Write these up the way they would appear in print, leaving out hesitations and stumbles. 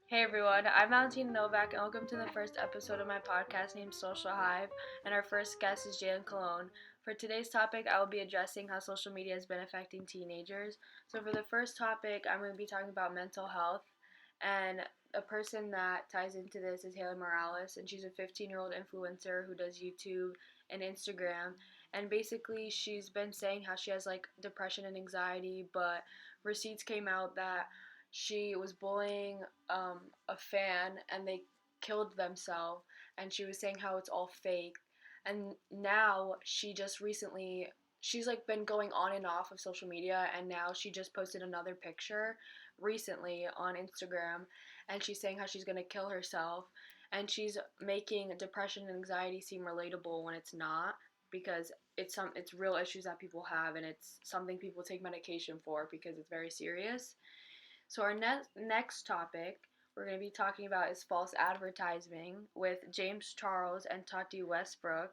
Hey everyone, I'm Valentina Novak and welcome to the first episode of my podcast named Social Hive, and our first guest is Jaylinn Colon. For today's topic, I will be addressing how social media has been affecting teenagers. So for the first topic, I'm going to be talking about mental health, and a person that ties into this is Jaylinn Morales, and she's a 15-year-old influencer who does YouTube and Instagram, and basically she's been saying how she has like depression and anxiety, but receipts came out that she was bullying a fan and they killed themselves, and she was saying how it's all fake. And now she's like been going on and off of social media, and now she just posted another picture recently on Instagram, and she's saying how she's going to kill herself, and she's making depression and anxiety seem relatable when it's not, because it's real issues that people have, and it's something people take medication for because it's very serious. So our next topic we're going to be talking about is false advertising with James Charles and Tati Westbrook.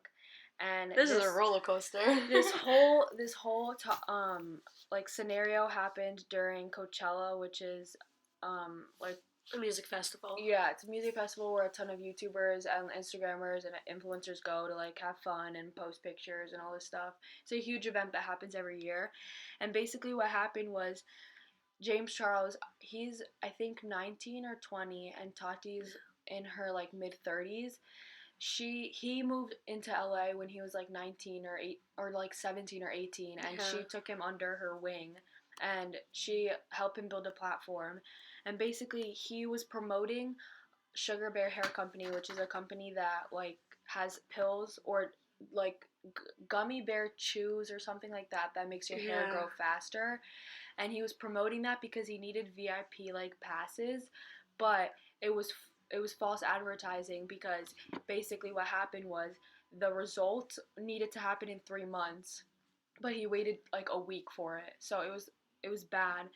And this is a roller coaster. this whole like scenario happened during Coachella, which is like a music festival. Yeah, it's a music festival where a ton of YouTubers and Instagrammers and influencers go to like have fun and post pictures and all this stuff. It's a huge event that happens every year. And basically what happened was James Charles, he's I think 19 or 20, and Tati's in her like mid 30s. He moved into LA when he was like 19 or 8 or like 17 or 18, and she took him under her wing, and she helped him build a platform. And basically he was promoting Sugar Bear Hair Company, which is a company that like has pills or like gummy bear chews or something like that makes your hair grow faster. And he was promoting that because he needed VIP like passes, but it was false advertising, because basically what happened was the results needed to happen in 3 months, but he waited like a week for it. So it was bad.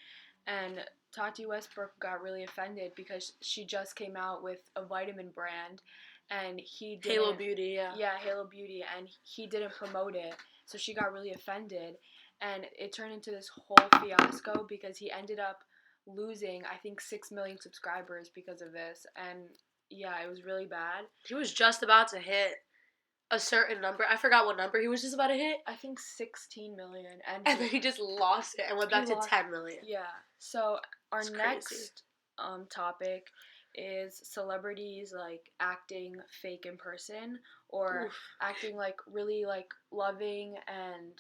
And Tati Westbrook got really offended because she just came out with a vitamin brand, and he didn't. Halo Beauty, yeah. Yeah, Halo Beauty, and he didn't promote it. So she got really offended, and it turned into this whole fiasco because he ended up losing, I think, 6 million subscribers because of this. And yeah, it was really bad. He was just about to hit a certain number. I forgot what number he was just about to hit. I think 16 million. And then he just lost it and went back to 10 million. Yeah. So our next topic is celebrities like acting fake in person, or acting like really like loving and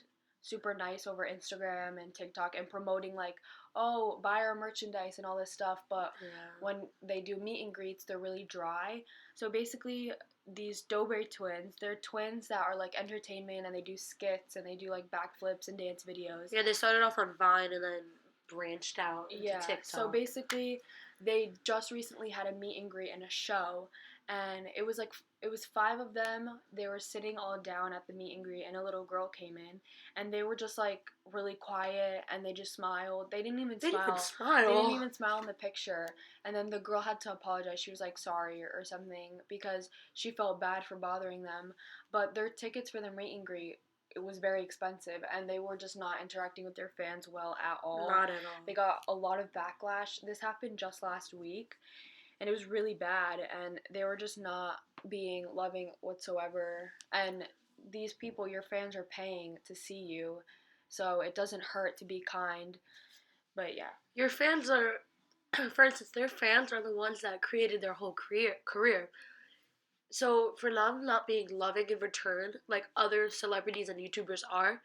super nice over Instagram and TikTok, and promoting like, oh, buy our merchandise and all this stuff, but when they do meet and greets, they're really dry. So basically these Dober twins, they're twins that are like entertainment, and they do skits and they do like backflips and dance videos. Yeah, they started off on Vine and then branched out into TikTok. So basically they just recently had a meet and greet and a show, and it was 5 of them. They were sitting all down at the meet and greet, and a little girl came in, and they were just like really quiet, and they just smiled. They didn't even smile in the picture. And then the girl had to apologize. She was like sorry or something because she felt bad for bothering them. But their tickets for their meet and greet, it was very expensive, and they were just not interacting with their fans well at all. Not at all. They got a lot of backlash. This happened just last week, and it was really bad, and they were just not being loving whatsoever. And these people, your fans, are paying to see you, so it doesn't hurt to be kind. But yeah. Your fans are, for instance, their fans are the ones that created their whole career. So for them not being loving in return, like other celebrities and YouTubers are,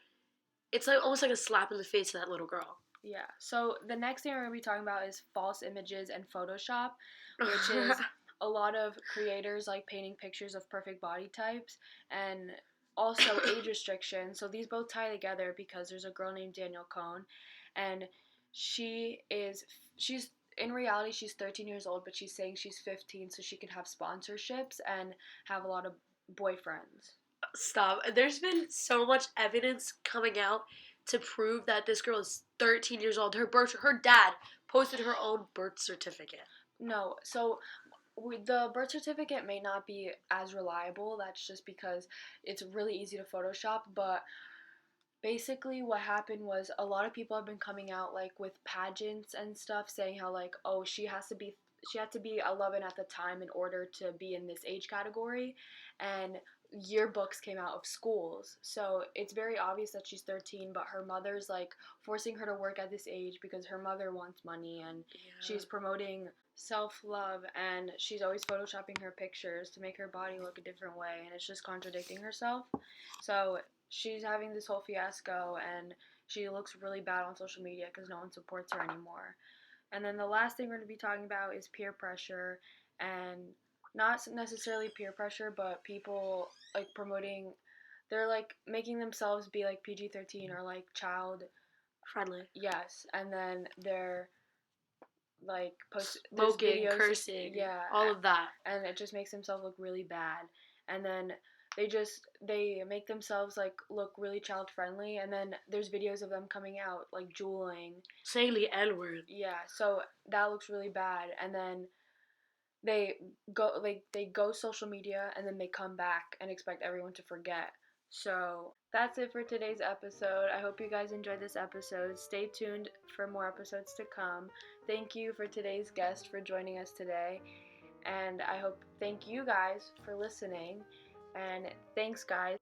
it's like almost like a slap in the face to that little girl. Yeah. So the next thing we're going to be talking about is false images and Photoshop, which is a lot of creators like painting pictures of perfect body types, and also age restriction. So these both tie together because there's a girl named Jaylinn Colon, and she's in reality, she's 13 years old, but she's saying she's 15 so she can have sponsorships and have a lot of boyfriends. Stop. There's been so much evidence coming out to prove that this girl is 13 years old. Her dad posted her own birth certificate. No, so the birth certificate may not be as reliable. That's just because it's really easy to Photoshop, but basically what happened was a lot of people have been coming out like with pageants and stuff saying how like, oh, she has to be she had to be 11 at the time in order to be in this age category, and yearbooks came out of schools. So it's very obvious that she's 13, but her mother's like forcing her to work at this age because her mother wants money, and she's promoting self-love, and she's always photoshopping her pictures to make her body look a different way, and it's just contradicting herself. So she's having this whole fiasco, and she looks really bad on social media because no one supports her anymore. And then the last thing we're going to be talking about is peer pressure, and not necessarily peer pressure, but people like promoting, they're like making themselves be like PG-13 or like child friendly. Yes, and then they're like Smoking, videos, cursing, yeah, all of that. and it just makes themselves look really bad. And then they make themselves like look really child friendly, and then there's videos of them coming out like juuling, saying the N-word. Yeah, so that looks really bad. And then they go social media, and then they come back and expect everyone to forget. So that's it for today's episode. I hope you guys enjoyed this episode. Stay tuned for more episodes to come. Thank you for today's guest for joining us today. And thank you guys for listening. And thanks, guys.